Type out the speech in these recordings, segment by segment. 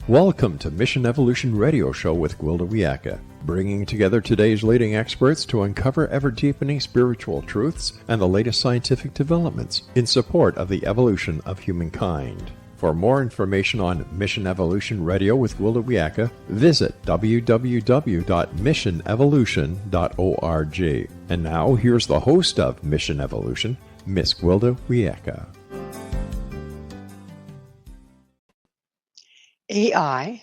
Welcome to Mission Evolution Radio Show with Gwilda Wiyaka, bringing together today's leading experts to uncover ever-deepening spiritual truths and the latest scientific developments in support of the evolution of humankind. For more information on Mission Evolution Radio with Gwilda Wiyaka, visit www.missionevolution.org. And now, here's the host of Mission Evolution, Miss Gwilda Wiyaka. AI,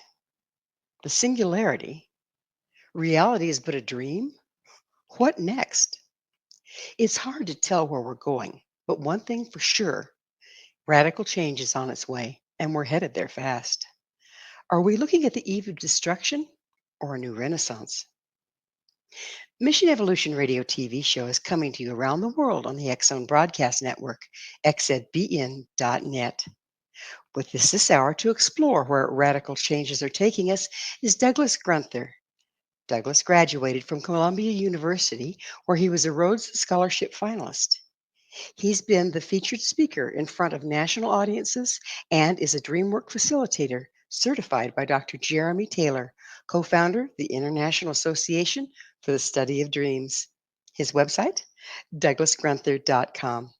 the singularity, reality is but a dream? What next? It's hard to tell where we're going, but one thing for sure, radical change is on its way, and we're headed there fast. Are we looking at the eve of destruction or a new renaissance? Mission Evolution Radio TV show is coming to you around the world on the X-Zone Broadcast Network, xzbn.net. With us this hour to explore where radical changes are taking us is Douglas Grunther. Douglas graduated from Columbia University, where he was a Rhodes Scholarship finalist. He's been the featured speaker in front of national audiences and is a DreamWork facilitator certified by Dr. Jeremy Taylor, co-founder of the International Association for the Study of Dreams. His website, douglasgrunther.com.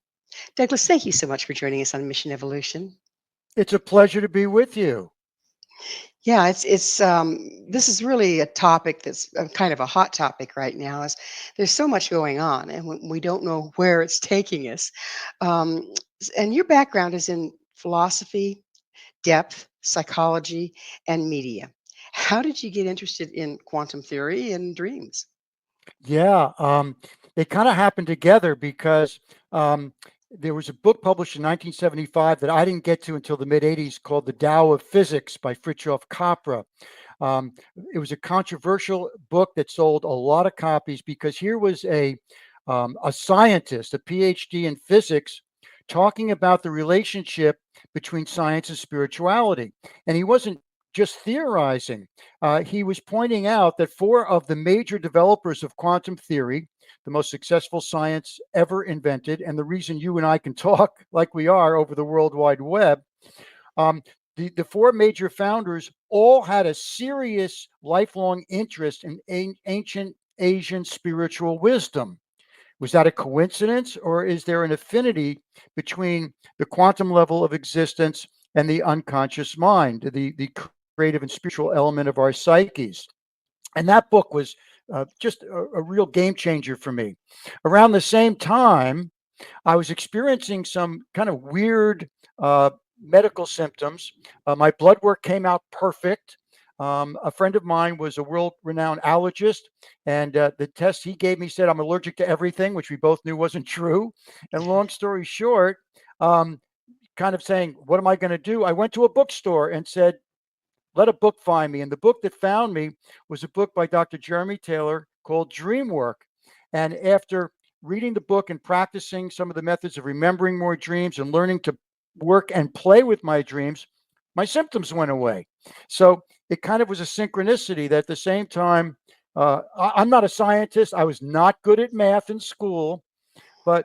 Douglas, thank you so much for joining us on Mission Evolution. It's a pleasure to be with you. Yeah, it's this is really a topic that's kind of a hot topic right now. Is there's so much going on, and we don't know where it's taking us. And your background is in philosophy, depth, psychology, and media. How did you get interested in quantum theory and dreams? Yeah, they kind of happened together because there was a book published in 1975 that I didn't get to until the mid-'80s called The Tao of Physics by Fritjof Capra. It was a controversial book that sold a lot of copies because here was a scientist, a PhD in physics, talking about the relationship between science and spirituality. And he wasn't just theorizing. He was pointing out that four of the major developers of quantum theory, the most successful science ever invented, and the reason you and I can talk like we are over the World Wide Web, the four major founders all had a serious lifelong interest in ancient Asian spiritual wisdom. Was that a coincidence, or is there an affinity between the quantum level of existence and the unconscious mind, the creative and spiritual element of our psyches? And that book was just a real game changer for me. Around the same time, I was experiencing some kind of weird medical symptoms. My blood work came out perfect. A friend of mine was a world-renowned allergist, and the test he gave me said I'm allergic to everything, which we both knew wasn't true. And long story short, kind of saying, what am I going to do? I went to a bookstore and said, let a book find me. And the book that found me was a book by Dr. Jeremy Taylor called Dreamwork. And after reading the book and practicing some of the methods of remembering more dreams and learning to work and play with my dreams, my symptoms went away. So it kind of was a synchronicity that at the same time, I'm not a scientist. I was not good at math in school, but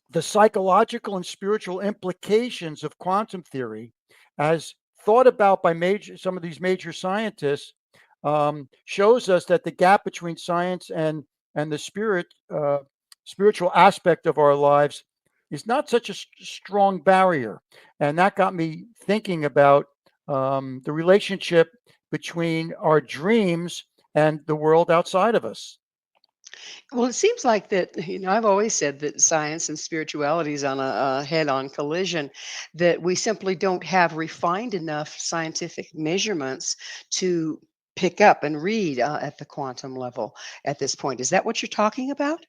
the psychological and spiritual implications of quantum theory, as thought about by some of these major scientists, shows us that the gap between science and the spiritual aspect of our lives is not such a strong barrier. And that got me thinking about the relationship between our dreams and the world outside of us. Well, it seems like that, I've always said that science and spirituality is on a head-on collision, that we simply don't have refined enough scientific measurements to pick up and read at the quantum level at this point. Is that what you're talking about?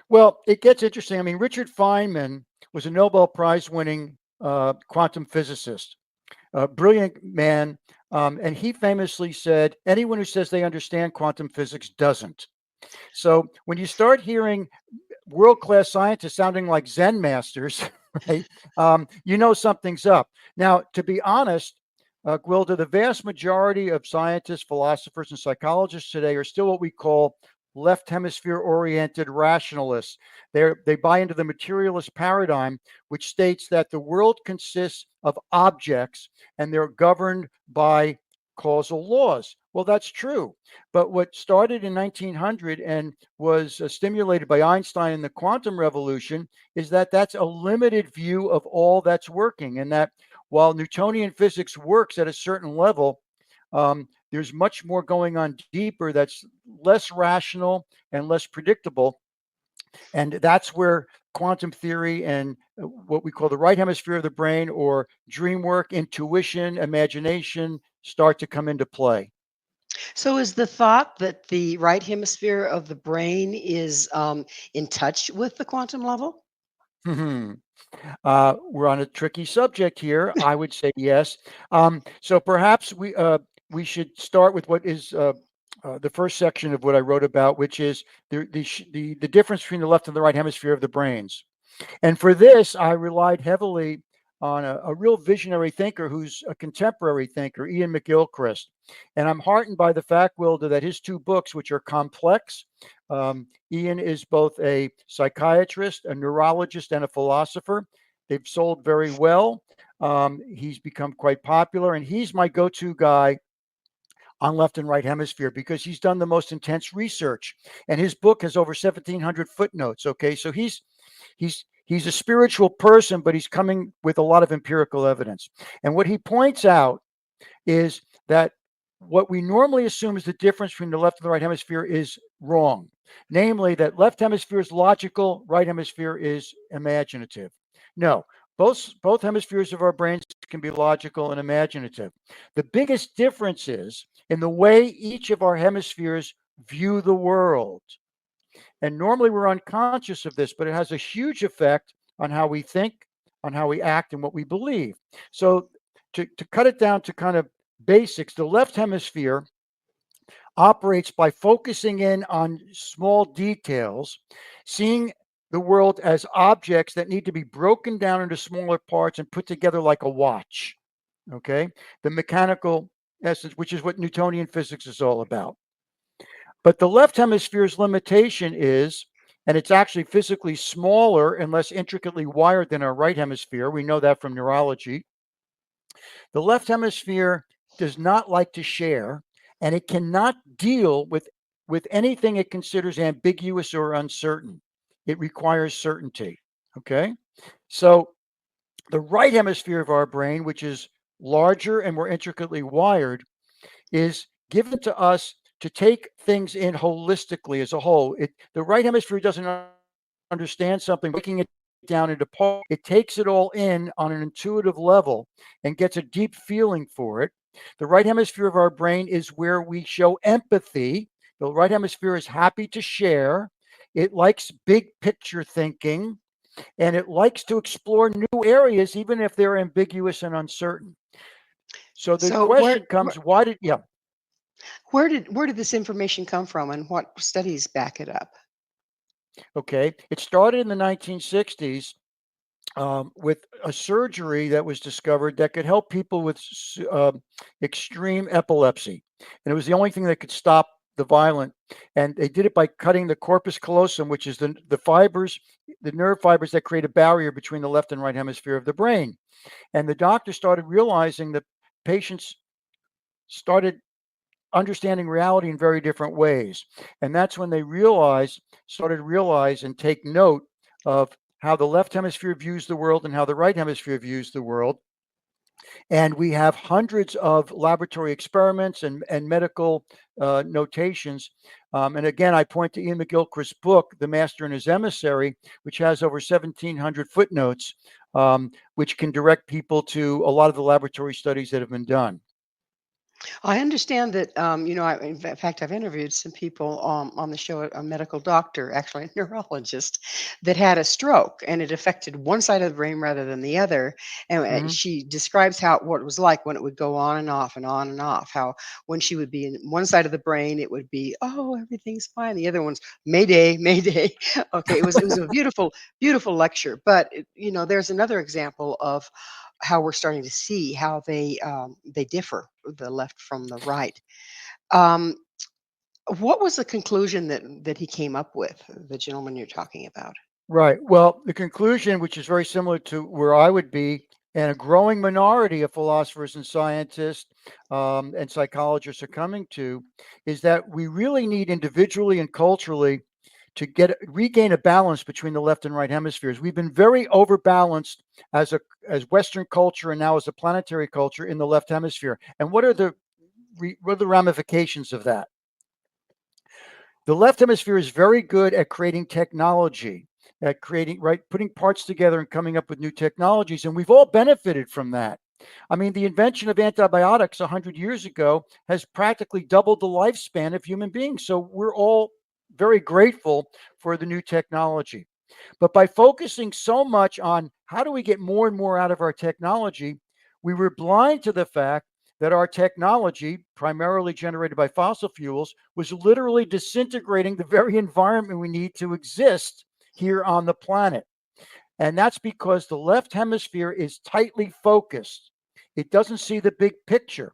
Well, it gets interesting. I mean, Richard Feynman was a Nobel Prize-winning quantum physicist, a brilliant man, and he famously said, anyone who says they understand quantum physics doesn't. So when you start hearing world-class scientists sounding like Zen masters, right, you know something's up. Now, to be honest, Gwilda, the vast majority of scientists, philosophers, and psychologists today are still what we call left hemisphere oriented rationalists. They buy into the materialist paradigm, which states that the world consists of objects and they're governed by causal laws. Well, that's true. But what started in 1900 and was stimulated by Einstein and the quantum revolution is that that's a limited view of all that's working, and that while Newtonian physics works at a certain level, there's much more going on deeper that's less rational and less predictable. And that's where quantum theory and what we call the right hemisphere of the brain, or dreamwork, intuition, imagination, start to come into play. So is the thought that the right hemisphere of the brain is in touch with the quantum level? We're on a tricky subject here. I would say yes. So perhaps we should start with what is the first section of what I wrote about, which is the difference between the left and the right hemisphere of the brains. And for this, I relied heavily on a real visionary thinker who's a contemporary thinker, Ian McGilchrist. And I'm heartened by the fact, Wilda, that his two books, which are complex, Ian is both a psychiatrist, a neurologist, and a philosopher. They've sold very well. He's become quite popular, and he's my go-to guy on left and right hemisphere because he's done the most intense research, and his book has over 1,700 footnotes. Okay, so he's a spiritual person, but he's coming with a lot of empirical evidence. And what he points out is that what we normally assume is the difference between the left and the right hemisphere is wrong. Namely, that left hemisphere is logical, right hemisphere is imaginative. No, both hemispheres of our brains can be logical and imaginative. The biggest difference is in the way each of our hemispheres view the world. And normally we're unconscious of this, but it has a huge effect on how we think, on how we act, and what we believe. So to cut it down to kind of basics, the left hemisphere operates by focusing in on small details, seeing the world as objects that need to be broken down into smaller parts and put together like a watch. Okay, the mechanical essence, which is what Newtonian physics is all about. But the left hemisphere's limitation is, and it's actually physically smaller and less intricately wired than our right hemisphere. We know that from neurology. The left hemisphere does not like to share, and it cannot deal with anything it considers ambiguous or uncertain. It requires certainty. Okay. So the right hemisphere of our brain, which is larger and more intricately wired, is given to us to take things in holistically as a whole. The right hemisphere doesn't understand something, breaking it down into parts. It takes it all in on an intuitive level and gets a deep feeling for it. The right hemisphere of our brain is where we show empathy. The right hemisphere is happy to share. It likes big picture thinking, and it likes to explore new areas, even if they're ambiguous and uncertain. So the So question comes, why did, yeah. where did this information come from, and what studies back it up? Okay. It started in the 1960s with a surgery that was discovered that could help people with extreme epilepsy. And it was the only thing that could stop the violent. And they did it by cutting the corpus callosum, which is the fibers, the nerve fibers that create a barrier between the left and right hemisphere of the brain. And the doctor started realizing that patients started understanding reality in very different ways. And that's when they started to realize and take note of how the left hemisphere views the world and how the right hemisphere views the world. And we have hundreds of laboratory experiments and medical notations. And again, I point to Ian McGilchrist's book, The Master and His Emissary, which has over 1,700 footnotes, which can direct people to a lot of the laboratory studies that have been done. I understand that, in fact, I've interviewed some people on the show, a medical doctor, actually a neurologist, that had a stroke and it affected one side of the brain rather than the other. And Mhm. she describes what it was like when it would go on and off and on and off. How when she would be in one side of the brain, it would be, oh, everything's fine. The other one's Mayday, Mayday. Okay, it was a beautiful, beautiful lecture. But there's another example of how we're starting to see how they differ, the left from the right. Um, What was the conclusion that he came up with, the gentleman you're talking about? Right. Well, the conclusion, which is very similar to where I would be, and a growing minority of philosophers and scientists and psychologists are coming to, is that we really need individually and culturally to regain a balance between the left and right hemispheres. We've been very overbalanced as Western culture and now as a planetary culture in the left hemisphere. And what are the ramifications of that? The left hemisphere is very good at creating technology, at putting parts together and coming up with new technologies. And we've all benefited from that. I mean, the invention of antibiotics 100 years ago has practically doubled the lifespan of human beings. So we're all very grateful for the new technology. But by focusing so much on how do we get more and more out of our technology, we were blind to the fact that our technology, primarily generated by fossil fuels, was literally disintegrating the very environment we need to exist here on the planet. And that's because the left hemisphere is tightly focused. It doesn't see the big picture.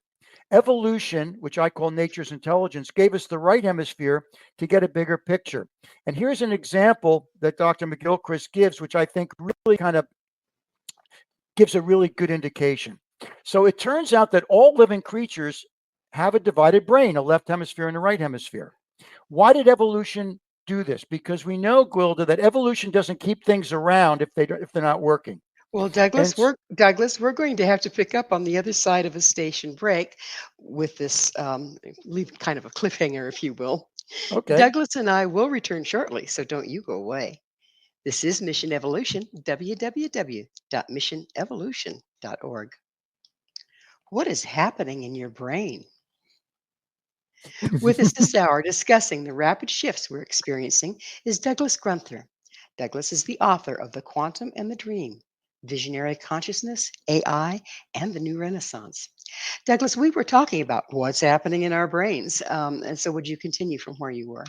Evolution, which I call nature's intelligence, gave us the right hemisphere to get a bigger picture. And here's an example that Dr. McGilchrist gives, which I think really kind of gives a really good indication. So it turns out that all living creatures have a divided brain, a left hemisphere and a right hemisphere. Why did evolution do this? Because we know, Gwilda, that evolution doesn't keep things around if they're not working. Well, And Douglas, we're going to have to pick up on the other side of a station break with this leave kind of a cliffhanger, if you will. okay. Douglas and I will return shortly, so don't you go away. This is Mission Evolution, www.missionevolution.org. What is happening in your brain? With us this hour discussing the rapid shifts we're experiencing is Douglas Grunther. Douglas is the author of The Quantum and the Dream, Visionary Consciousness, AI, and the New Renaissance. Douglas, we were talking about what's happening in our brains. And so would you continue from where you were?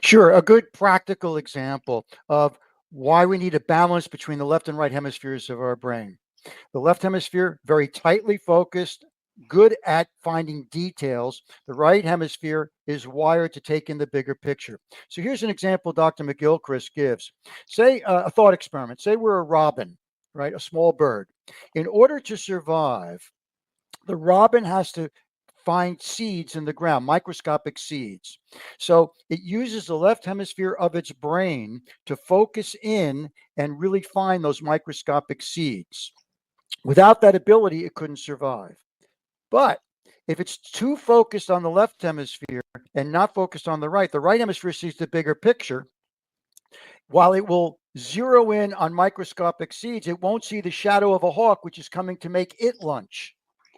Sure. A good practical example of why we need a balance between the left and right hemispheres of our brain. The left hemisphere, very tightly focused, good at finding details. The right hemisphere is wired to take in the bigger picture. So here's an example Dr. McGilchrist gives. Say a thought experiment. Say we're a robin, right? A small bird. In order to survive, the robin has to find seeds in the ground, microscopic seeds. So it uses the left hemisphere of its brain to focus in and really find those microscopic seeds. Without that ability, it couldn't survive. But if it's too focused on the left hemisphere and not focused on the right hemisphere sees the bigger picture. While it will zero in on microscopic seeds, it won't see the shadow of a hawk, which is coming to make it lunch,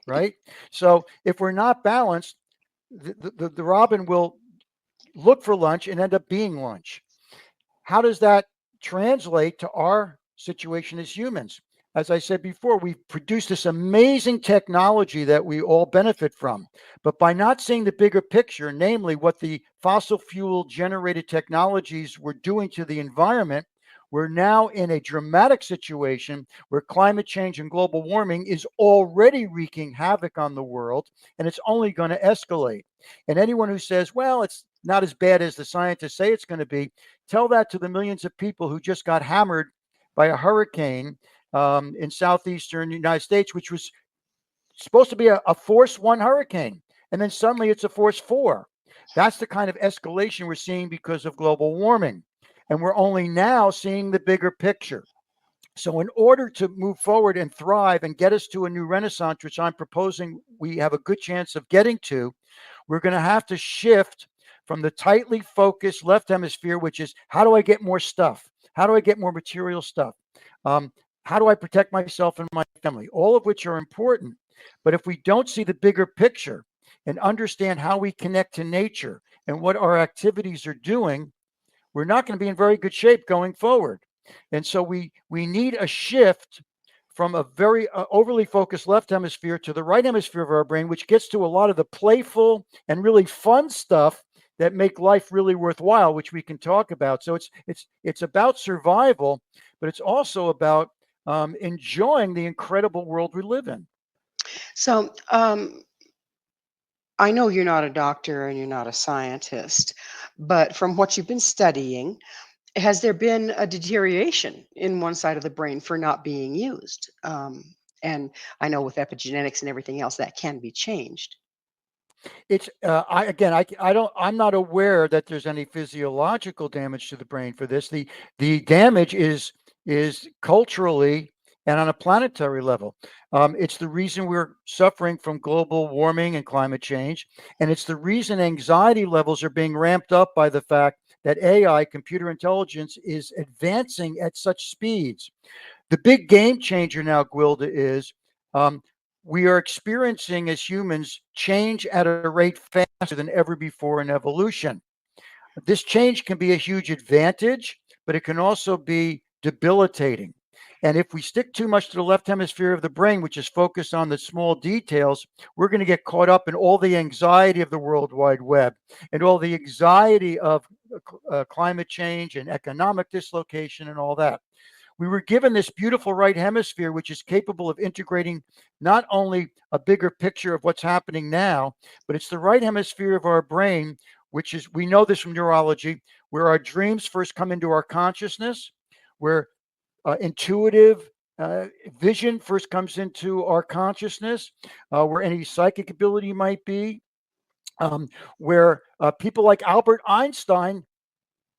right? So if we're not balanced, the robin will look for lunch and end up being lunch. How does that translate to our situation as humans? As I said before, we've produced this amazing technology that we all benefit from. But by not seeing the bigger picture, namely what the fossil fuel generated technologies were doing to the environment, we're now in a dramatic situation where climate change and global warming is already wreaking havoc on the world, and it's only going to escalate. And anyone who says, well, it's not as bad as the scientists say it's going to be, tell that to the millions of people who just got hammered by a hurricane in southeastern United States, which was supposed to be a force 1 hurricane. And then suddenly it's a force 4. That's the kind of escalation we're seeing because of global warming. And we're only now seeing the bigger picture. So in order to move forward and thrive and get us to a new renaissance, which I'm proposing we have a good chance of getting to, we're going to have to shift from the tightly focused left hemisphere, which is how do I get more stuff? How do I get more material stuff? How do I protect myself and my family? All of which are important. But if we don't see the bigger picture and understand how we connect to nature and what our activities are doing, we're not going to be in very good shape going forward. And so we need a shift from a very overly focused left hemisphere to the right hemisphere of our brain, which gets to a lot of the playful and really fun stuff that make life really worthwhile, which we can talk about. So it's about survival, but it's also about enjoying the incredible world we live in. So I know you're not a doctor and you're not a scientist, but from what you've been studying, has there been a deterioration in one side of the brain for not being used? And I know with epigenetics and everything else, that can be changed. It's I again I don't I'm not aware that there's any physiological damage to the brain for this. The damage is culturally and on a planetary level. It's the reason we're suffering from global warming and climate change, and it's the reason anxiety levels are being ramped up by the fact that AI, computer intelligence, is advancing at such speeds. The big game changer now, Gwilda, is um, we are experiencing as humans change at a rate faster than ever before in evolution. This change can be a huge advantage, but it can also be debilitating. And if we stick too much to the left hemisphere of the brain, which is focused on the small details, we're going to get caught up in all the anxiety of the World Wide Web and all the anxiety of climate change and economic dislocation and all that. We were given this beautiful right hemisphere, which is capable of integrating not only a bigger picture of what's happening now, but it's the right hemisphere of our brain, which is, we know this from neurology, where our dreams first come into our consciousness, where intuitive vision first comes into our consciousness, where any psychic ability might be, where people like Albert Einstein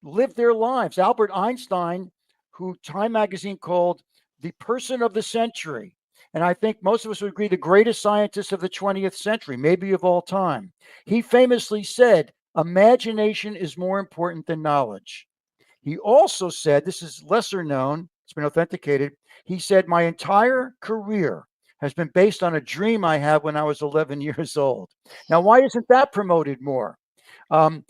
lived their lives. Albert Einstein, who Time magazine called the person of the century, and I think most of us would agree the greatest scientist of the 20th century, maybe of all time. He famously said, imagination is more important than knowledge. He also said, this is lesser known, it's been authenticated. He said, my entire career has been based on a dream I had when I was 11 years old. Now, why isn't that promoted more? Um,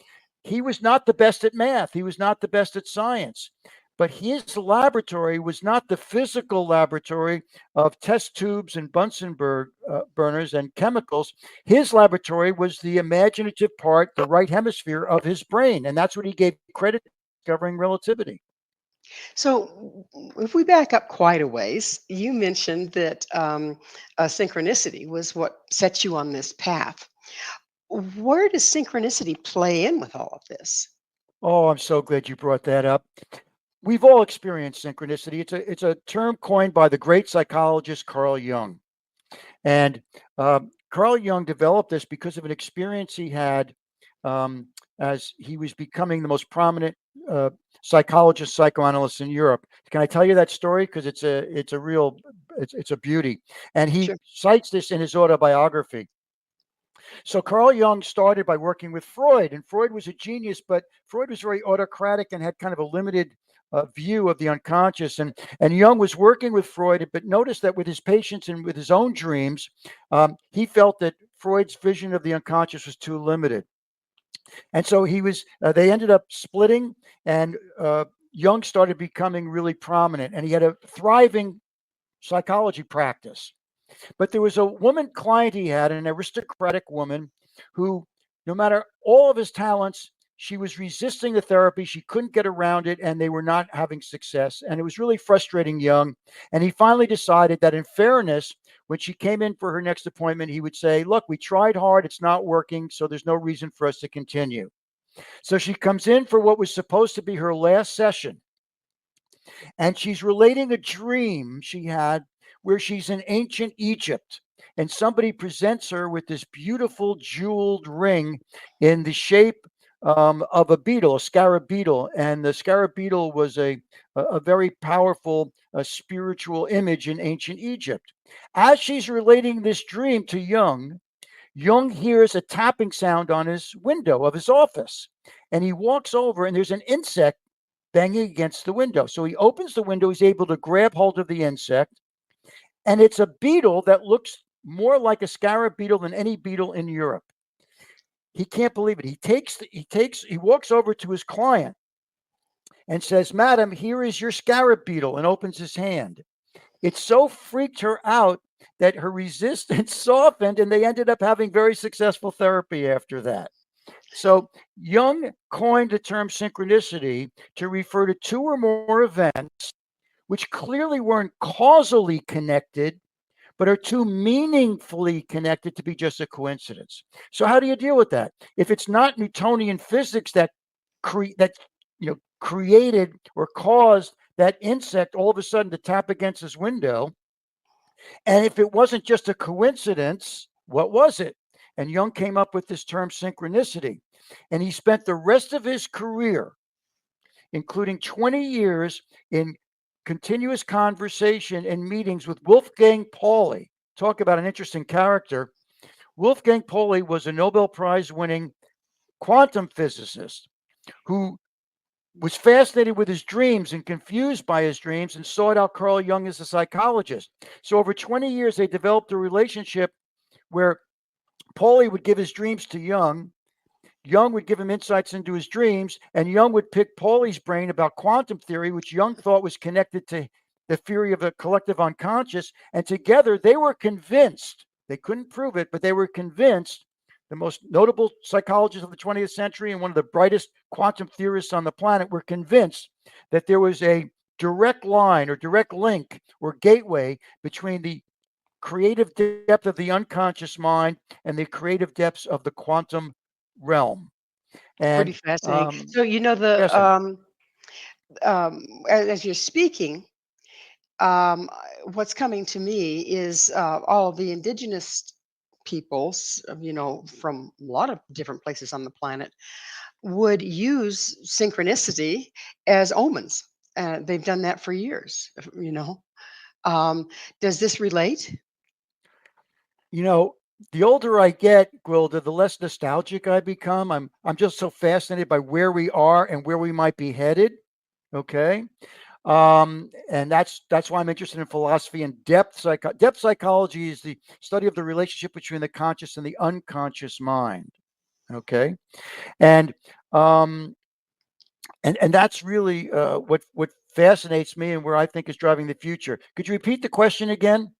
he was not the best at math. He was not the best at science. But his laboratory was not the physical laboratory of test tubes and Bunsen burners and chemicals. His laboratory was the imaginative part, the right hemisphere of his brain. And that's what he gave credit to discovering relativity. So, if we back up quite a ways, you mentioned that synchronicity was what set you on this path. Where does synchronicity play in with all of this? Oh, I'm so glad you brought that up. We've all experienced synchronicity. It's a term coined by the great psychologist Carl Jung. And Carl Jung developed this because of an experience he had as he was becoming the most prominent psychologist, psychoanalyst in Europe. Can I tell you that story? Because it's a beauty. And he Sure. cites this in his autobiography. So Carl Jung started by working with Freud, and Freud was a genius, but Freud was very autocratic and had kind of a limited view of the unconscious. And Jung was working with Freud, but noticed that with his patients and with his own dreams, he felt that Freud's vision of the unconscious was too limited. And so they ended up splitting, and Jung started becoming really prominent, and he had a thriving psychology practice. But there was a woman client he had, an aristocratic woman, who, no matter all of his talents, she was resisting the therapy. She couldn't get around it, and they were not having success. And it was really frustrating Jung. And he finally decided that, in fairness, when she came in for her next appointment, he would say, look, we tried hard. It's not working. So there's no reason for us to continue. So she comes in for what was supposed to be her last session. And she's relating a dream she had where she's in ancient Egypt. And somebody presents her with this beautiful jeweled ring in the shape of a beetle, a scarab beetle. And the scarab beetle was a very powerful spiritual image in ancient Egypt. As she's relating this dream to Jung, Jung hears a tapping sound on his window of his office. And he walks over, and there's an insect banging against the window. So he opens the window, he's able to grab hold of the insect, and it's a beetle that looks more like a scarab beetle than any beetle in Europe. He can't believe it. He walks over to his client and says, Madam, here is your scarab beetle, and opens his hand. It so freaked her out that her resistance softened, and they ended up having very successful therapy after that. So Jung coined the term synchronicity to refer to two or more events which clearly weren't causally connected, but are too meaningfully connected to be just a coincidence. So how do you deal with that? If it's not Newtonian physics that created or caused that insect all of a sudden to tap against his window, and if it wasn't just a coincidence, what was it? And Jung came up with this term synchronicity. And he spent the rest of his career, including 20 years, in continuous conversation and meetings with Wolfgang Pauli. Talk about an interesting character. Wolfgang Pauli was a Nobel Prize winning quantum physicist who was fascinated with his dreams and confused by his dreams and sought out Carl Jung as a psychologist. So over 20 years, they developed a relationship where Pauli would give his dreams to Jung. Jung would give him insights into his dreams, and Jung would pick Pauli's brain about quantum theory, which Jung thought was connected to the theory of the collective unconscious. And together they were convinced, they couldn't prove it, but they were convinced, the most notable psychologists of the 20th century and one of the brightest quantum theorists on the planet were convinced that there was a direct line or direct link or gateway between the creative depth of the unconscious mind and the creative depths of the quantum realm. Pretty And fascinating. So, you know, as you're speaking, what's coming to me is all of the indigenous peoples, from a lot of different places on the planet, would use synchronicity as omens. They've done that for years, you know. Does this relate? The older I get, Gwilda, the less nostalgic I become. I'm just so fascinated by where we are and where we might be headed. Okay. And that's why I'm interested in philosophy and depth. Depth psychology is the study of the relationship between the conscious and the unconscious mind. Okay. And that's really what fascinates me and where I think is driving the future. Could you repeat the question again?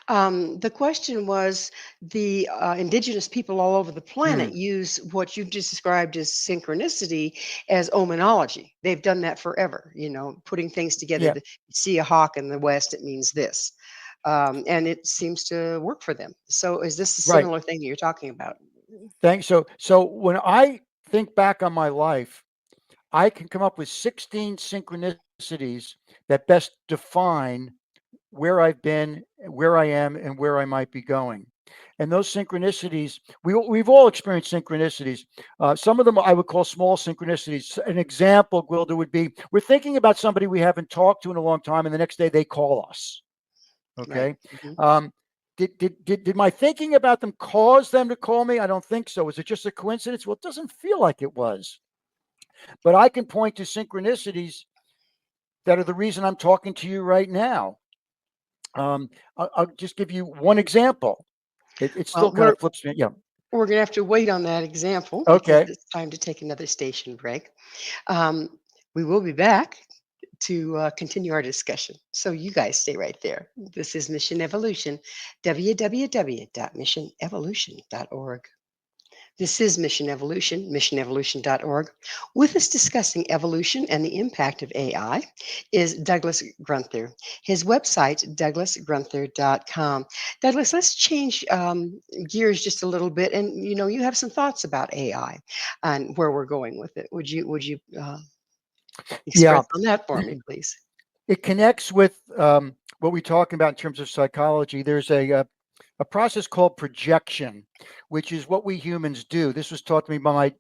The question was the indigenous people all over the planet Hmm. use what you've just described as synchronicity as omenology. They've done that forever, putting things together. Yeah. You see a hawk in the west, it means this. And it seems to work for them. So is this a Right. similar thing you're talking about? Thanks. So when I think back on my life, I can come up with 16 synchronicities that best define where I've been, where I am, and where I might be going. And those synchronicities, we've all experienced synchronicities. Some of them I would call small synchronicities. An example, Gwilda, would be we're thinking about somebody we haven't talked to in a long time, and the next day they call us. Right. Okay. Did my thinking about them cause them to call me? I don't think so. Was it just a coincidence? Well, it doesn't feel like it was. But I can point to synchronicities that are the reason I'm talking to you right now. I'll just give you one example. It still Well, kind of flips me. Yeah. we're going to have to wait on that example because Okay. it's time to take another station break. Um, we will be back to continue our discussion. So you guys stay right there. This is Mission Evolution, www.missionevolution.org. This is Mission Evolution, missionevolution.org. With us discussing evolution and the impact of AI is Douglas Grunther. His website, douglasgrunther.com. Douglas, let's change gears just a little bit. And, you have some thoughts about AI and where we're going with it. Would you Yeah. express on that for me, please? It connects with what we're talking about in terms of psychology. There's a process called projection, which is what we humans do. This was taught to me by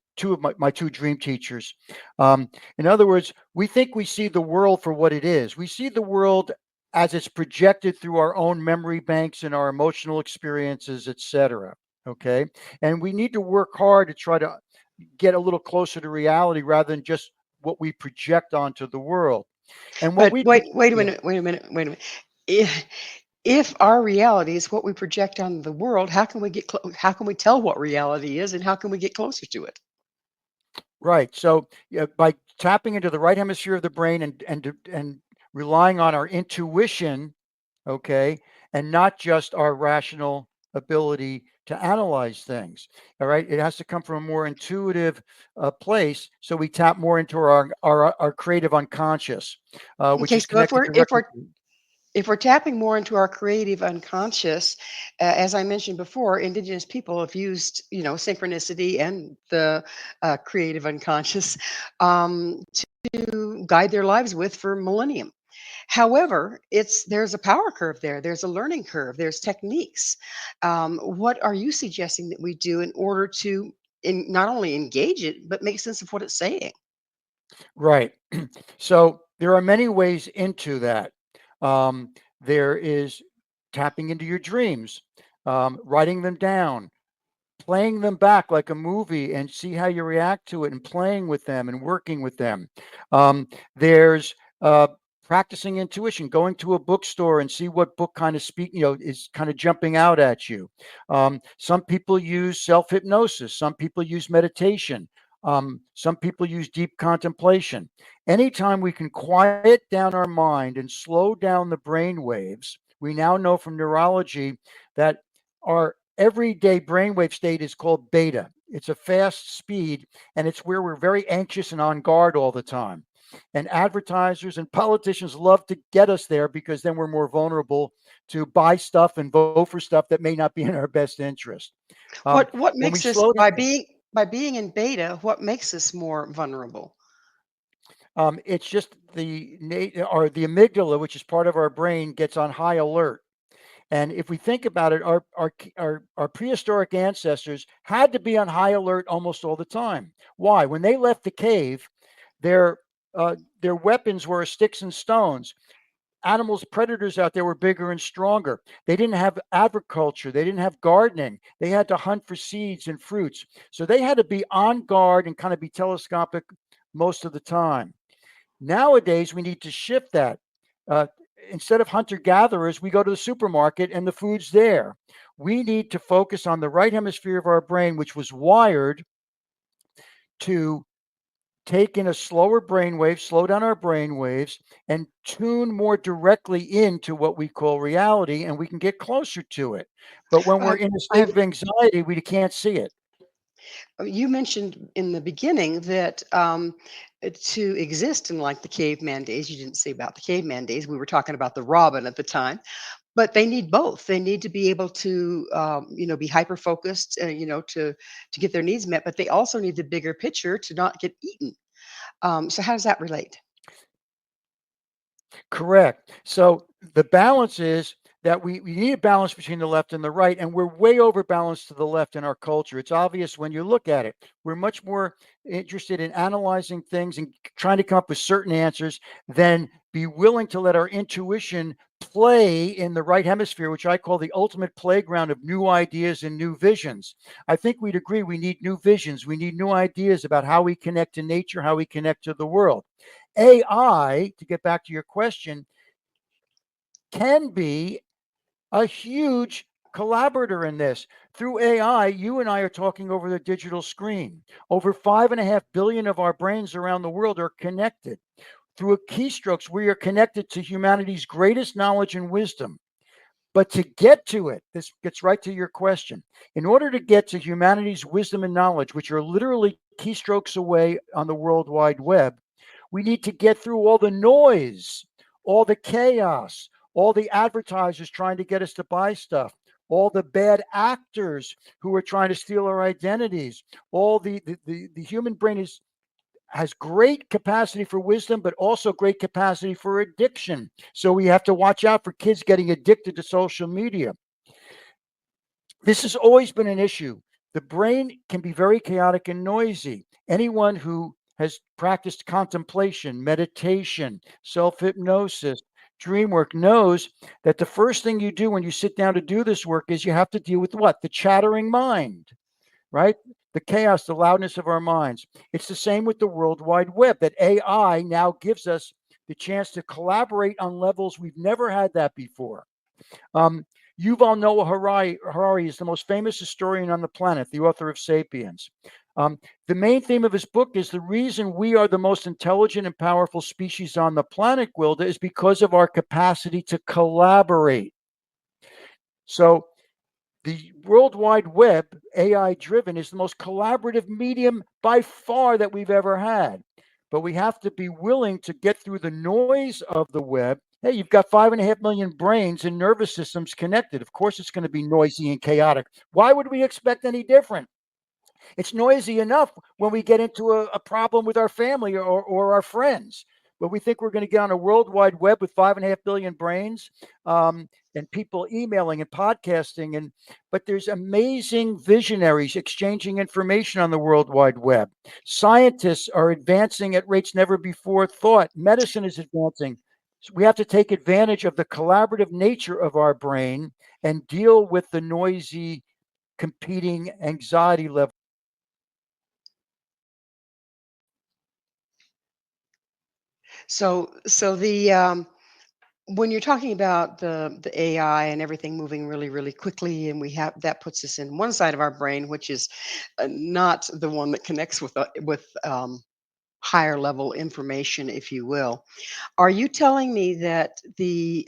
my two dream teachers. In other words, we think we see the world for what it is. We see the world as it's projected through our own memory banks and our emotional experiences, etc. Okay, and we need to work hard to try to get a little closer to reality rather than just what we project onto the world. And what But we wait a yeah, minute, wait a minute, wait a minute. If our reality is what we project on the world, how can we how can we tell what reality is, and how can we get closer to it? right. So by tapping into the right hemisphere of the brain and relying on our intuition, okay, and not just our rational ability to analyze things. All right, it has to come from a more intuitive place. So we tap more into our creative unconscious, which Okay, is so if connected we're if directly. we're If we're tapping more into our creative unconscious, as I mentioned before, indigenous people have used, synchronicity and the creative unconscious to guide their lives with for millennium. However, there's a power curve there. There's a learning curve. There's techniques. What are you suggesting that we do in order to not only engage it but make sense of what it's saying? Right. So there are many ways into that. There is tapping into your dreams, writing them down, playing them back like a movie and see how you react to it and playing with them and working with them. There's practicing intuition, going to a bookstore and see what book kind of is kind of jumping out at you. Some people use self-hypnosis, some people use meditation, some people use deep contemplation. Anytime we can quiet down our mind and slow down the brain waves, we now know from neurology that our everyday brainwave state is called beta. It's a fast speed, and it's where we're very anxious and on guard all the time. And advertisers and politicians love to get us there because then we're more vulnerable to buy stuff and vote for stuff that may not be in our best interest. What When we makes us slow by being in beta, what makes us more vulnerable? it's just or the amygdala, which is part of our brain, gets on high alert. And if we think about it, our prehistoric ancestors had to be on high alert almost all the time. Why? When they left the cave, their their weapons were sticks and stones. Animals, predators out there were bigger and stronger. They didn't have agriculture. They didn't have gardening. They had to hunt for seeds and fruits. So they had to be on guard and kind of be telescopic most of the time. Nowadays, we need to shift that. Uh, Instead of hunter gatherers, we go to the supermarket and the food's there. We need to focus on the right hemisphere of our brain, which was wired to take in a slower brainwave, slow down our brain waves, and tune more directly into what we call reality, and we can get closer to it. But when we're I've, in a state I've of anxiety, we can't see it. You mentioned in the beginning that to exist in like the caveman days, you didn't say about the caveman days. We were talking about the robin at the time, but they need both. They need to be able to, be hyper focused, to get their needs met. But they also need the bigger picture to not get eaten. So how does that relate? Correct. So the balance is that we need a balance between the left and the right, and we're way over balanced to the left in our culture. It's obvious when you look at it. We're much more interested in analyzing things and trying to come up with certain answers than be willing to let our intuition play in the right hemisphere, which I call the ultimate playground of new ideas and new visions. I think we'd agree we need new visions. We need new ideas about how we connect to nature, how we connect to the world. AI, to get back to your question, can be a huge collaborator in this. Through AI, you and I are talking over the digital screen. Over 5.5 billion of our brains around the world are connected. Through keystrokes, we are connected to humanity's greatest knowledge and wisdom. But to get to it, this gets right to your question. In order to get to humanity's wisdom and knowledge, which are literally keystrokes away on the World Wide Web, we need to get through all the noise, all the chaos, all the advertisers trying to get us to buy stuff, all the bad actors who are trying to steal our identities. All the human brain has great capacity for wisdom, but also great capacity for addiction. So we have to watch out for kids getting addicted to social media. This has always been an issue. The brain can be very chaotic and noisy. Anyone who has practiced contemplation, meditation, self hypnosis, dream work knows that the first thing you do when you sit down to do this work is you have to deal with what? The chattering mind, right? The chaos, the loudness of our minds. It's the same with the World Wide Web, that AI now gives us the chance to collaborate on levels we've never had that before. Yuval Noah Harari is the most famous historian on the planet, the author of *Sapiens*. The main theme of his book is the reason we are the most intelligent and powerful species on the planet, Gwilda, is because of our capacity to collaborate. So the World Wide Web, AI driven, is the most collaborative medium by far that we've ever had. But we have to be willing to get through the noise of the web Hey, you've got 5.5 million brains and nervous systems connected. Of course, it's going to be noisy and chaotic. Why would we expect any different? It's noisy enough when we get into a problem with our family or our friends. But we think we're going to get on a world wide web with 5.5 billion brains, and people emailing and podcasting. But there's amazing visionaries exchanging information on the World Wide Web. Scientists are advancing at rates never before thought. Medicine is advancing. So we have to take advantage of the collaborative nature of our brain and deal with the noisy, competing anxiety level. So the when you're talking about the AI and everything moving really, really quickly, and we have that puts us in one side of our brain, which is not the one that connects with higher level information, if you will. Are you telling me that the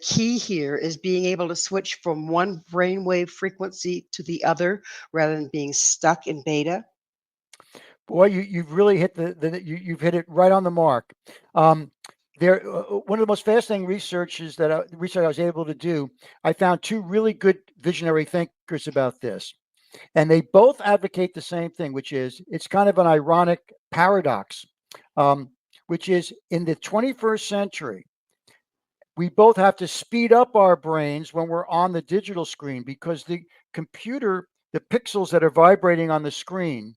key here is being able to switch from one brainwave frequency to the other rather than being stuck in beta? Boy, you've really hit you've hit it right on the mark. Um, one of the most fascinating research I was able to do. I found two really good visionary thinkers about this, and they both advocate the same thing, which is it's kind of an ironic paradox, um, which is in the 21st century, we both have to speed up our brains when we're on the digital screen because the pixels that are vibrating on the screen,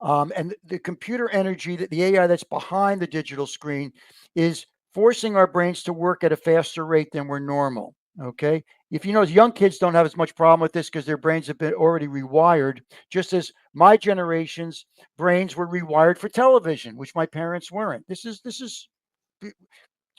and the computer energy, that the AI that's behind the digital screen, is forcing our brains to work at a faster rate than we're normal. Okay. If you know, young kids don't have as much problem with this because their brains have been already rewired, just as my generation's brains were rewired for television, which my parents weren't. This is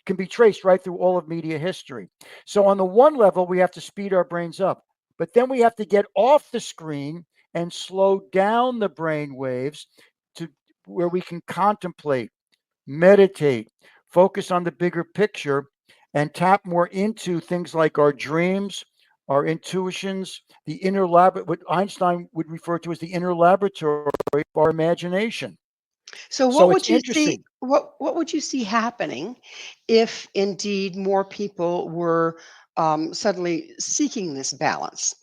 can be traced right through all of media history. So on the one level, we have to speed our brains up, but then we have to get off the screen and slow down the brain waves to where we can contemplate, meditate, focus on the bigger picture, and tap more into things like our dreams, our intuitions, the inner lab, what Einstein would refer to as the inner laboratory of our imagination. So So it's interesting. what would you see happening if indeed more people were suddenly seeking this balance?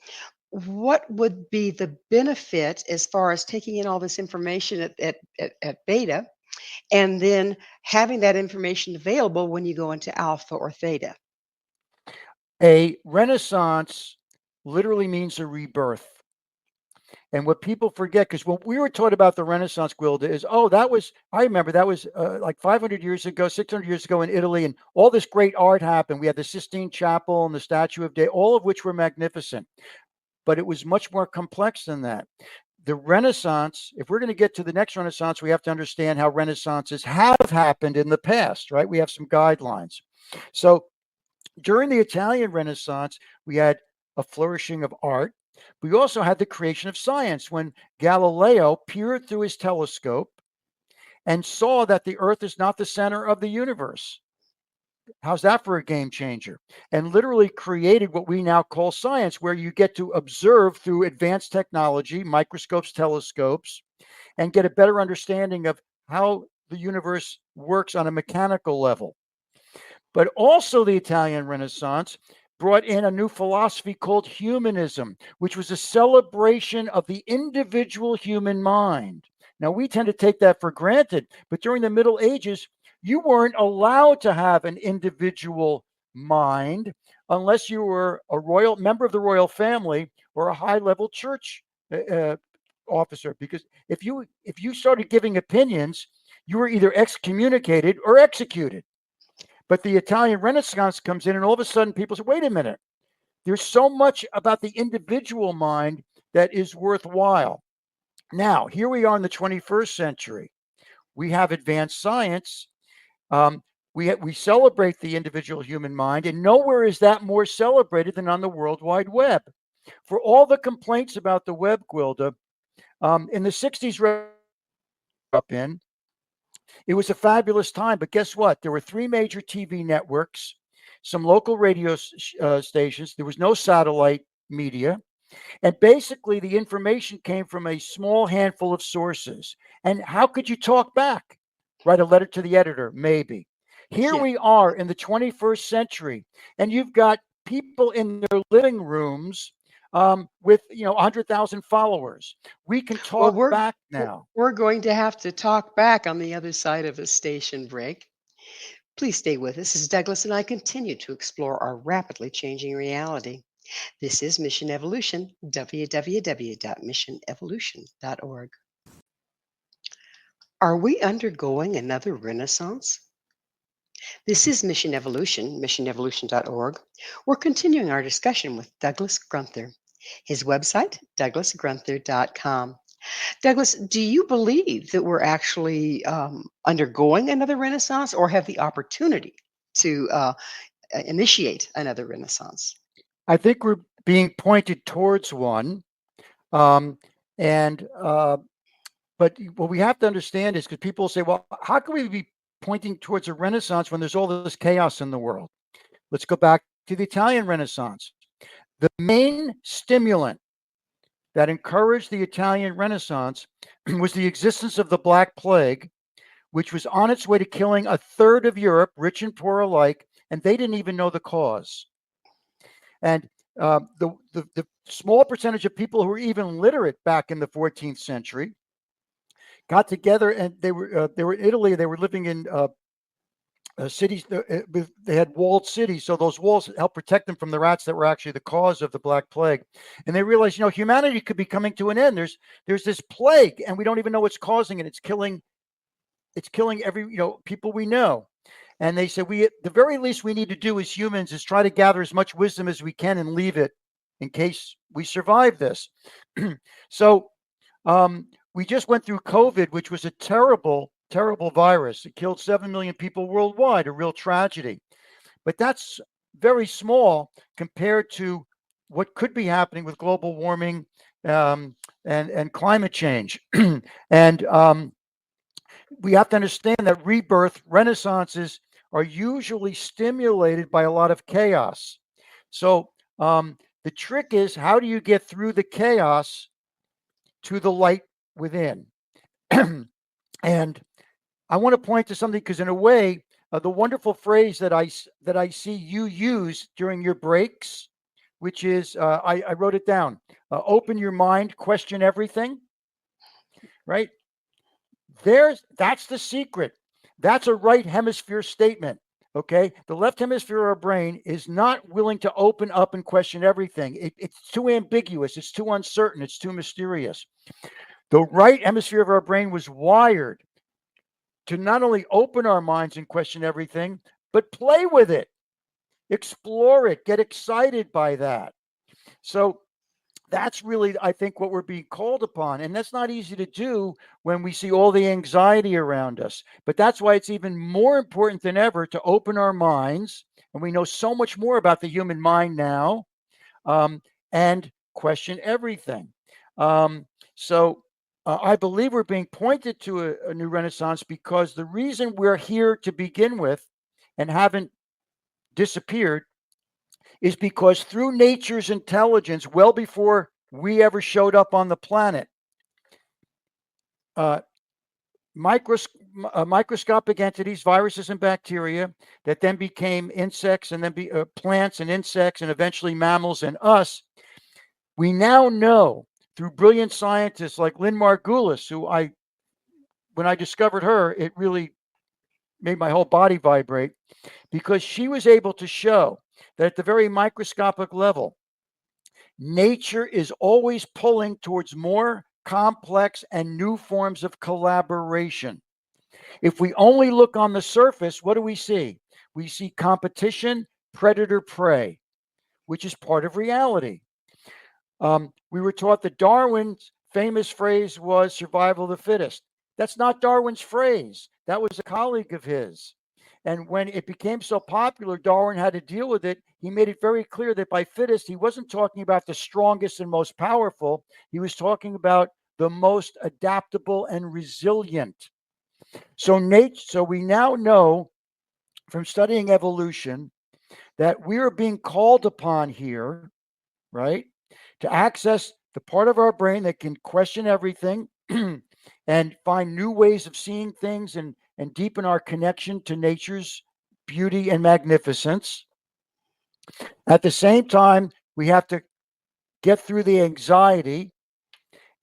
What would be the benefit as far as taking in all this information at beta and then having that information available when you go into alpha or theta? A renaissance literally means a rebirth. And what people forget, because when we were taught about the Renaissance, Gwilda, is, oh, I remember that was like 500 years ago, 600 years ago in Italy, and all this great art happened. We had the Sistine Chapel and the Statue of Day, all of which were magnificent. But it was much more complex than that. The Renaissance, if we're going to get to the next Renaissance, we have to understand how Renaissances have happened in the past, right? We have some guidelines. So during the Italian Renaissance, we had a flourishing of art. We also had the creation of science when Galileo peered through his telescope and saw that the Earth is not the center of the universe. How's that for a game changer? And literally created what we now call science, where you get to observe through advanced technology, microscopes, telescopes, and get a better understanding of how the universe works on a mechanical level. But also, the Italian Renaissance brought in a new philosophy called humanism, which was a celebration of the individual human mind. Now, we tend to take that for granted, but during the Middle Ages, you weren't allowed to have an individual mind unless you were a royal member of the royal family or a high-level church officer. Because if you started giving opinions, you were either excommunicated or executed. But the Italian Renaissance comes in, and all of a sudden people say, wait a minute, there's so much about the individual mind that is worthwhile. Now, here we are in the 21st century. We have advanced science. We celebrate the individual human mind, and nowhere is that more celebrated than on the World Wide Web. For all the complaints about the web, Gwilda, in the 60s, up in, it was a fabulous time, but guess what? There were three major TV networks, some local radio stations. There was no satellite media. And basically, the information came from a small handful of sources. And how could you talk back? Write a letter to the editor? Maybe. Here Yeah. we are in the 21st century, and you've got people in their living rooms with 100,000 followers. We can Well, talk we're back we're now. we're going to have to talk back on the other side of a station break. Please stay with us as Douglas and I continue to explore our rapidly changing reality. This is Mission Evolution, www.missionevolution.org. Are we undergoing another renaissance? This is Mission Evolution, missionevolution.org. We're continuing our discussion with Douglas Grunther. His website, douglasgrunther.com. Douglas, do you believe that we're actually undergoing another renaissance or have the opportunity to initiate another renaissance? I think we're being pointed towards one. Um, and But what we have to understand is because people say, well, how can we be pointing towards a renaissance when there's all this chaos in the world? Let's go back to the Italian Renaissance. The main stimulant that encouraged the Italian Renaissance was the existence of the Black Plague, which was on its way to killing a third of Europe, rich and poor alike, and they didn't even know the cause. And the small percentage of people who were even literate back in the 14th century got together, and they were in Italy. They were living in cities. They had walled cities, so those walls helped protect them from the rats that were actually the cause of the Black Plague. And they realized, humanity could be coming to an end. There's this plague, and we don't even know what's causing it. It's killing every people we know. And they said, the very least we need to do as humans is try to gather as much wisdom as we can and leave it in case we survive this. So we just went through COVID, which was a terrible, terrible virus. It killed 7 million people worldwide, a real tragedy. But that's very small compared to what could be happening with global warming and climate change. And we have to understand that rebirth, renaissances are usually stimulated by a lot of chaos. So the trick is, how do you get through the chaos to the light within? And I want to point to something, because in a way, the wonderful phrase that I see you use during your breaks, which is, I wrote it down, open your mind, question everything, right? That's the secret. That's a right hemisphere statement. Okay. The left hemisphere of our brain is not willing to open up and question everything. It's too ambiguous. It's too uncertain. It's too mysterious. The right hemisphere of our brain was wired to not only open our minds and question everything, but play with it, explore it, get excited by that. So that's really, I think, what we're being called upon. And that's not easy to do when we see all the anxiety around us. But that's why it's even more important than ever to open our minds. And we know so much more about the human mind now, and question everything. So I believe we're being pointed to a new renaissance, because the reason we're here to begin with and haven't disappeared is because through nature's intelligence, well before we ever showed up on the planet, microscopic entities, viruses and bacteria, that then became insects, and then plants and insects, and eventually mammals and us. We now know through brilliant scientists like Lynn Margulis, who when I discovered her, it really made my whole body vibrate, because she was able to show that at the very microscopic level, nature is always pulling towards more complex and new forms of collaboration. If we only look on the surface, what do we see? We see competition, predator, prey, which is part of reality. We were taught that Darwin's famous phrase was survival of the fittest. That's not Darwin's phrase. That was a colleague of his. And when it became so popular, Darwin had to deal with it. He made it very clear that by fittest, he wasn't talking about the strongest and most powerful. He was talking about the most adaptable and resilient. So we now know from studying evolution that we are being called upon here, right, to access the part of our brain that can question everything and find new ways of seeing things, and deepen our connection to nature's beauty, and magnificence. At the same time, we have to get through the anxiety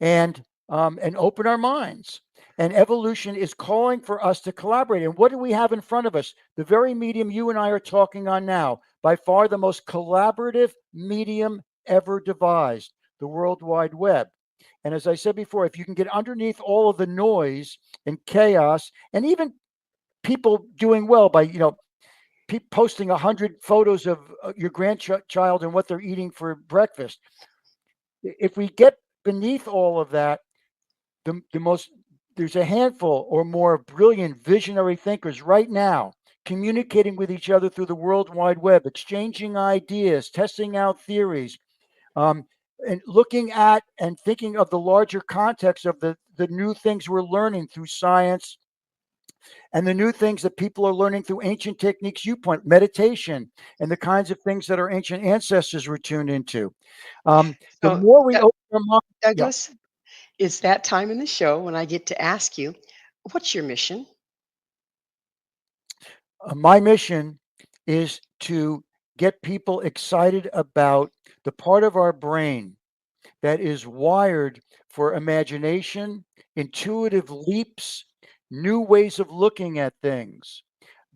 and open our minds. And evolution is calling for us to collaborate. And what do we have in front of us? The very medium you and I are talking on now, by far the most collaborative medium ever devised, the World Wide Web. And as I said before, if you can get underneath all of the noise and chaos, and even people doing well by, posting 100 photos of your grandchild and what they're eating for breakfast. If we get beneath all of that, there's a handful or more of brilliant visionary thinkers right now communicating with each other through the World Wide Web, exchanging ideas, testing out theories, and looking at and thinking of the larger context of the new things we're learning through science and the new things that people are learning through ancient techniques you point, meditation, and the kinds of things that our ancient ancestors were tuned into. The So, more we open our mind, yeah, Douglas, it's that time in the show when I get to ask you, what's your mission? my mission is to get people excited about the part of our brain that is wired for imagination, intuitive leaps, new ways of looking at things.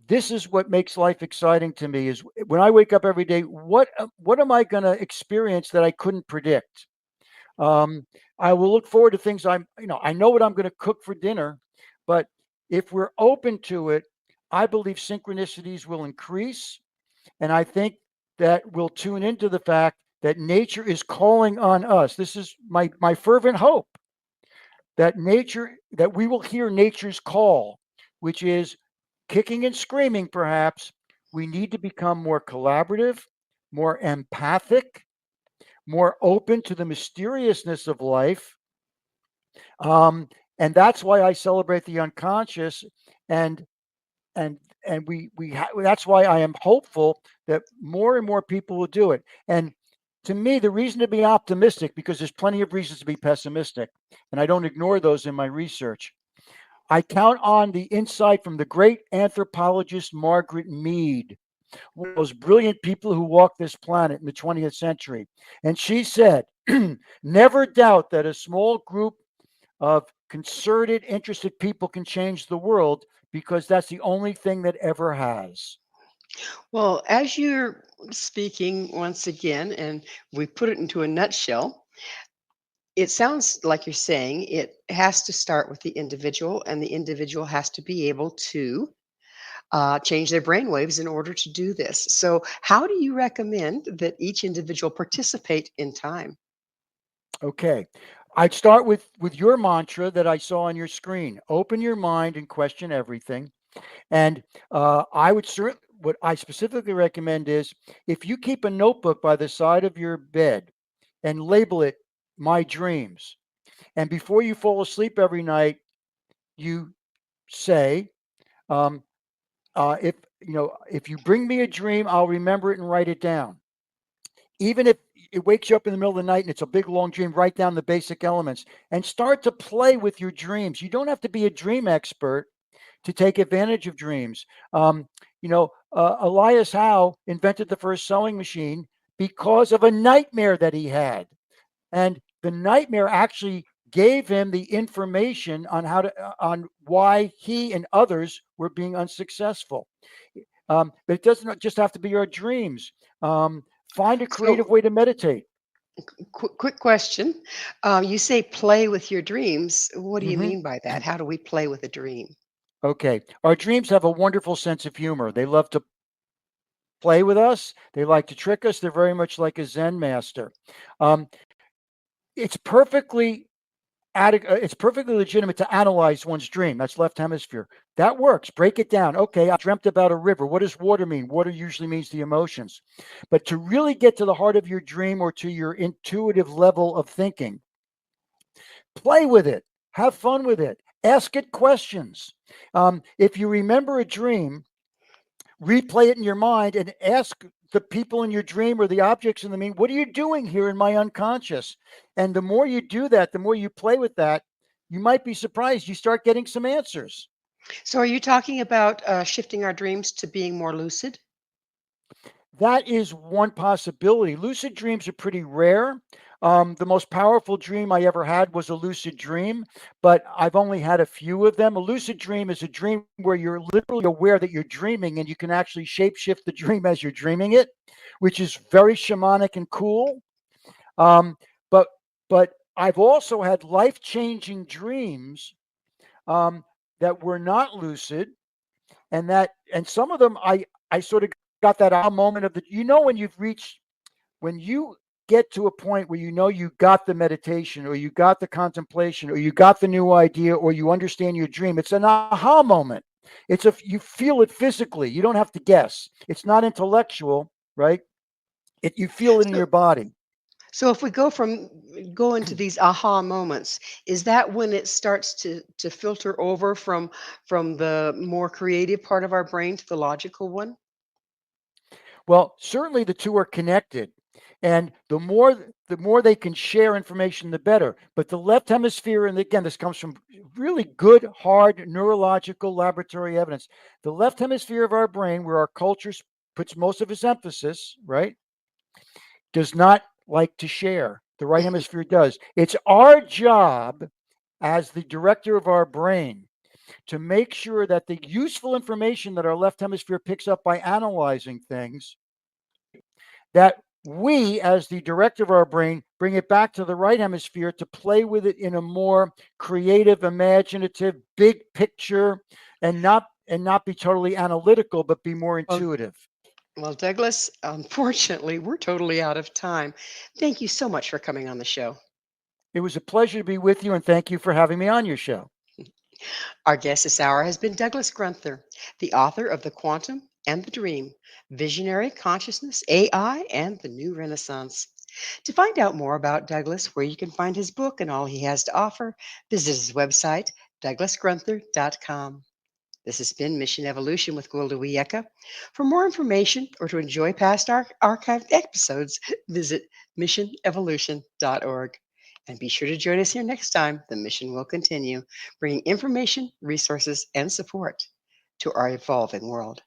This is what makes life exciting to me, is when I wake up every day, what am I going to experience that I couldn't predict? I will look forward to things I know what I'm going to cook for dinner, but if we're open to it, I believe synchronicities will increase. And I think that we'll tune into the fact that nature is calling on us. This is my fervent hope, that we will hear nature's call, which is kicking and screaming, perhaps. We need to become more collaborative, more empathic, more open to the mysteriousness of life. And that's why I celebrate the unconscious, and and that's why I am hopeful that more and more people will do it. And to me, the reason to be optimistic, because there's plenty of reasons to be pessimistic, and I don't ignore those in my research. I count on the insight from the great anthropologist Margaret Mead, one of those brilliant people who walked this planet in the 20th century. And she said, never doubt that a small group of concerted, interested people can change the world, because that's the only thing that ever has. Well, as you're speaking once again, and we put it into a nutshell, it sounds like you're saying it has to start with the individual, and the individual has to be able to change their brainwaves in order to do this. So, how do you recommend that each individual participate in time? Okay. I'd start with your mantra that I saw on your screen. Open your mind and question everything. And I would what I specifically recommend is, if you keep a notebook by the side of your bed and label it "My Dreams," and before you fall asleep every night, you say, um, if you bring me a dream, I'll remember it and write it down. Even if it wakes you up in the middle of the night and it's a big long dream, write down the basic elements and start to play with your dreams. You don't have to be a dream expert to take advantage of dreams. Elias Howe invented the first sewing machine because of a nightmare that he had. And the nightmare actually gave him the information on why he and others were being unsuccessful. But it doesn't just have to be our dreams. Find a creative So, way to meditate. quick question. You say play with your dreams. What do you hmm mean by that? How do we play with a dream? Okay. Our dreams have a wonderful sense of humor. They love to play with us. They like to trick us. They're very much like a Zen master. Um, it's perfectly it's perfectly legitimate to analyze one's dream. That's left hemisphere. That works. Break it down. Okay, I dreamt about a river. What does water mean? Water usually means the emotions. But to really get to the heart of your dream, or to your intuitive level of thinking, play with it. Have fun with it. Ask it questions. If you remember a dream, replay it in your mind and ask the people in your dream or the objects in the dream, what are you doing here in my unconscious? And the more you do that, the more you play with that, you might be surprised. You start getting some answers. So, are you talking about shifting our dreams to being more lucid? That is one possibility. Lucid dreams are pretty rare. The most powerful dream I ever had was a lucid dream, but I've only had a few of them. A lucid dream is a dream where you're literally aware that you're dreaming and you can actually shapeshift the dream as you're dreaming it, which is very shamanic and cool. Um, but but I've also had life-changing dreams um, that were not lucid, and some of them I sort of got that aha moment of the when you've reached when you get to a point where you got the meditation or you got the contemplation or you got the new idea or you understand your dream. It's an aha moment. You feel it physically. You don't have to guess. It's not intellectual, right? You feel it in So, your body. so if we go into these aha moments, is that when it starts to filter over from the more creative part of our brain to the logical one? Well, certainly the two are connected. And the more they can share information, the better. But the left hemisphere, and again, this comes from really good, hard neurological laboratory evidence. The left hemisphere of our brain, where our culture puts most of its emphasis, right, does not like to share. The right hemisphere does. It's our job as the director of our brain to make sure that the useful information that our left hemisphere picks up by analyzing things, that we, as the director of our brain, bring it back to the right hemisphere to play with it in a more creative, imaginative, big picture, and not be totally analytical, but be more Well, intuitive. well, Douglas, unfortunately, we're totally out of time. Thank you so much for coming on the show. It was a pleasure to be with you, and thank you for having me on your show. Our guest this hour has been Douglas Grunther, the author of The Quantum and the Dream, Visionary Consciousness, AI, and the New Renaissance. To find out more about Douglas, where you can find his book and all he has to offer, visit his website, douglasgrunther.com. This has been Mission Evolution with Gwilda Wiyaka. For more information or to enjoy past archived episodes, visit missionevolution.org. And be sure to join us here next time. The mission will continue, bringing information, resources, and support to our evolving world.